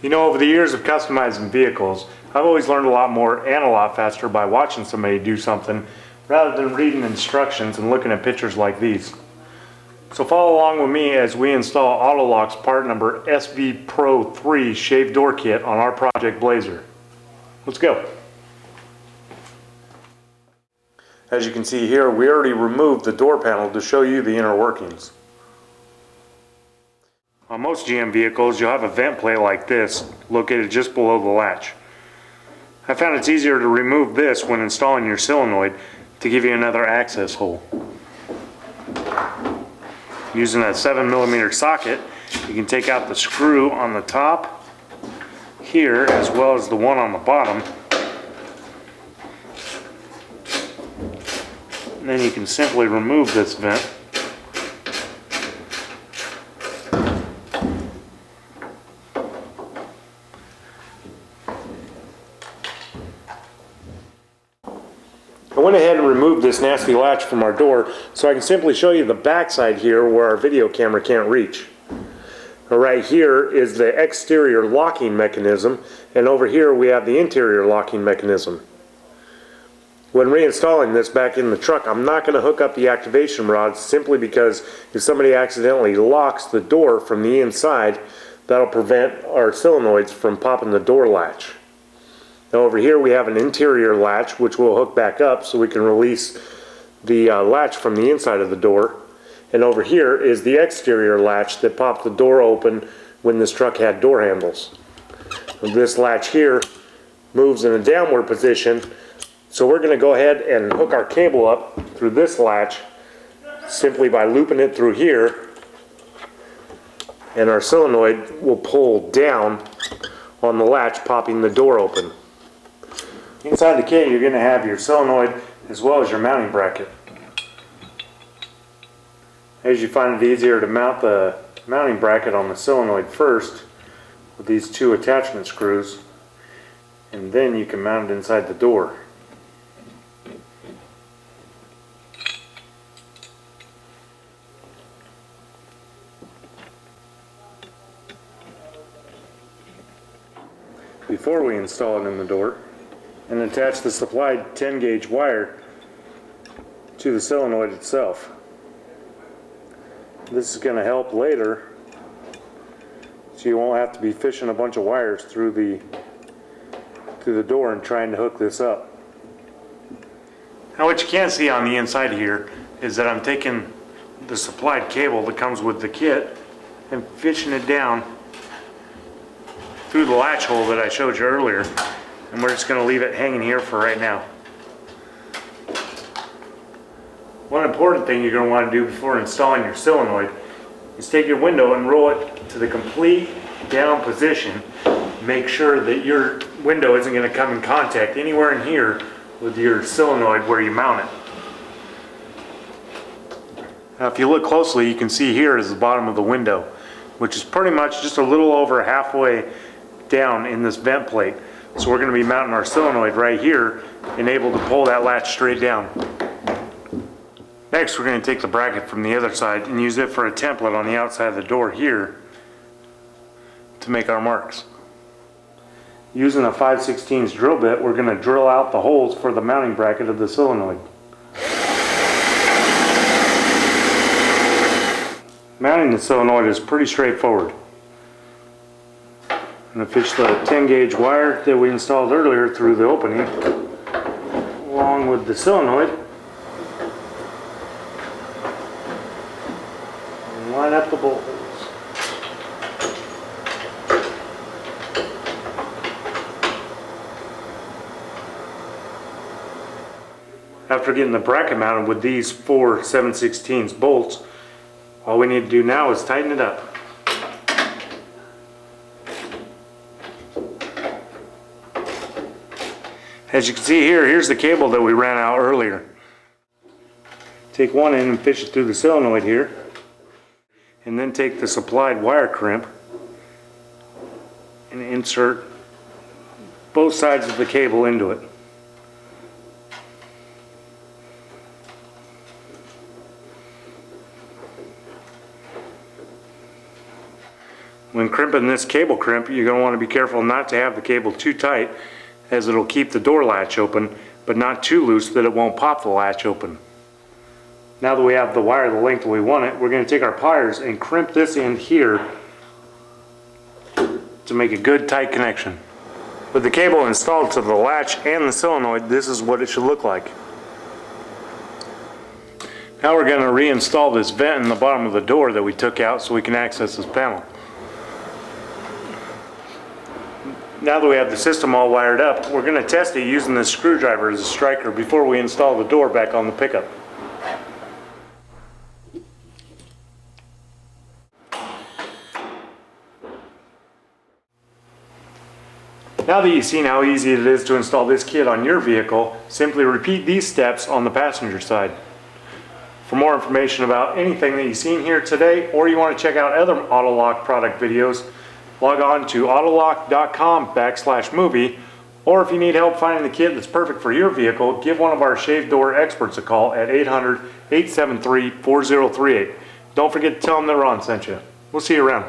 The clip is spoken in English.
You know, over the years of customizing vehicles, I've always learned a lot more and a lot faster by watching somebody do something rather than reading instructions and looking at pictures like these. So follow along with me as we install AutoLoc's part number SV Pro 3 shave door kit on our Project Blazer. Let's go. As you can see here, we already removed the door panel to show you the inner workings. On most GM vehicles, you'll have a vent plate like this located just below the latch. I found it's easier to remove this when installing your solenoid to give you another access hole. Using a 7mm socket, you can take out the screw on the top here as well as the one on the bottom. And then you can simply remove this vent. I went ahead and removed this nasty latch from our door so I can simply show you the back side here where our video camera can't reach. Right here is the exterior locking mechanism, and over here we have the interior locking mechanism. When reinstalling this back in the truck, I'm not going to hook up the activation rods simply because if somebody accidentally locks the door from the inside, that'll prevent our solenoids from popping the door latch. Now over here we have an interior latch which we'll hook back up so we can release the latch from the inside of the door. And over here is the exterior latch that popped the door open when this truck had door handles. And this latch here moves in a downward position, so we're going to go ahead and hook our cable up through this latch simply by looping it through here, and our solenoid will pull down on the latch, popping the door open. Inside the kit, you're going to have your solenoid as well as your mounting bracket. As you find it easier to mount the mounting bracket on the solenoid first with these two attachment screws, and then you can mount it inside the door. Before we install it in the door, and attach the supplied 10-gauge wire to the solenoid itself. This is going to help later so you won't have to be fishing a bunch of wires through the door and trying to hook this up. Now what you can't see on the inside here is that I'm taking the supplied cable that comes with the kit and fishing it down through the latch hole that I showed you earlier. And we're just going to leave it hanging here for right now. One important thing you're going to want to do before installing your solenoid is take your window and roll it to the complete down position. Make sure that your window isn't going to come in contact anywhere in here with your solenoid where you mount it. Now if you look closely, you can see here is the bottom of the window, which is pretty much just a little over halfway down in this vent plate. So we're going to be mounting our solenoid right here and able to pull that latch straight down. Next we're going to take the bracket from the other side and use it for a template on the outside of the door here to make our marks. Using a 5/16 drill bit, we're going to drill out the holes for the mounting bracket of the solenoid. Mounting the solenoid is pretty straightforward. I'm going to fish the 10-gauge wire that we installed earlier through the opening along with the solenoid and line up the bolt holes. After getting the bracket mounted with these 4 7/16 bolts, all we need to do now is tighten it up. As you can see here, here's the cable that we ran out earlier. Take one end and fish it through the solenoid here, and then take the supplied wire crimp and insert both sides of the cable into it. When crimping this cable crimp, you're going to want to be careful not to have the cable too tight, as it'll keep the door latch open, but not too loose that it won't pop the latch open. Now that we have the wire the length we want it, we're going to take our pliers and crimp this end here to make a good tight connection. With the cable installed to the latch and the solenoid, this is what it should look like. Now we're going to reinstall this vent in the bottom of the door that we took out so we can access this panel. Now that we have the system all wired up, we're going to test it using this screwdriver as a striker before we install the door back on the pickup. Now that you've seen how easy it is to install this kit on your vehicle, simply repeat these steps on the passenger side. For more information about anything that you've seen here today, or you want to check out other AutoLoc product videos, log on to autoloc.com/movie, or if you need help finding the kit that's perfect for your vehicle, give one of our shave door experts a call at 800-873-4038. Don't forget to tell them that Ron sent you. We'll see you around.